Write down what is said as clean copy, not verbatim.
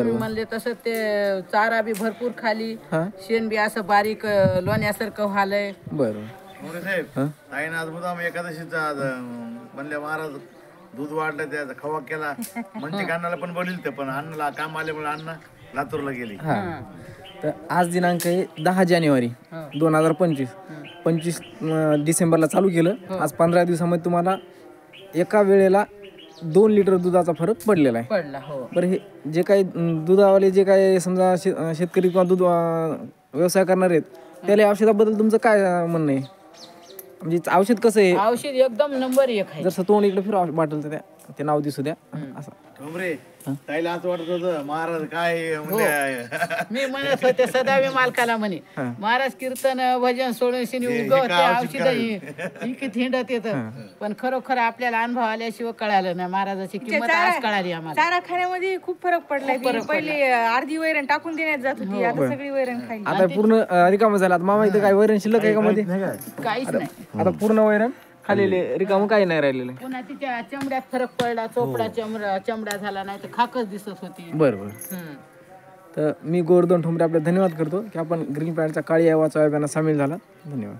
तुम्ही म्हणले तसं ते चारा बी भरपूर खाली, शेण बी असं बारीक लोण्यासारखं व्हालंय. बरोबर साहेब ताईनं आज मुदाम एकादशीचा म्हणले महाराज दूध वाढलं त्याचा खवा केला म्हणजे अन्नाला पण बोलिल ते पण अन्नाला काम आल्यामुळे अन्न लातूरला गेली. तर आज दिनांक आहे 10 जानेवारी 2025. 25 डिसेंबरला चालू केलं. आज 15 दिवसामध्ये तुम्हाला एका वेळेला 2 लिटर दुधाचा फरक पडलेला आहे. पडला. हो. बरं, हे जे काही दुधावाले जे काही समजा शेतकरी किंवा दूध व्यवसाय करणार आहेत त्याला औषधाबद्दल तुमचं काय म्हणणं आहे? म्हणजे औषध कसं आहे? औषध एकदम नंबर 1 आहे. जसं तोंड इकडे फिरवा बाटल तर ते नाव दिसू द्या असं. ठोंबरे ताईला असं वाटत होतं महाराज काय मी म्हणत होते सदावी मालकाला म्हणे महाराज कीर्तन भजन सोडून शिनी उगवते औषध इकीत हिंडत येत. पण खरोखर आपल्याला अनुभव आल्याशिवाय कळालं ना महाराजाची किंमत आज कळाली आम्हाला. चारा खाण्यामध्ये खूप फरक पडलाय. पहिले अर्धी वैरण टाकून देण्यात जात होती, आता सगळी वैरण खाली. आता पूर्ण रिकामं झालं. आता मामा इथं काय वैरण शिल्लक आहे का मध्ये? काहीच नाही. आता पूर्ण वैरण खालेले रिकामं काही नाही राहिलेलं. पुन्हा तिच्या चमड्यात फरक पडला. चोपडा चमडा झाला नाही तर खाकच दिसत होती. बरोबर. तर मी गोवर्धन ठोंबरे आपले धन्यवाद करतो की आपण ग्रीन प्लॅनेटच्या काळी या वाचवा अभियानात सामील झाला. धन्यवाद.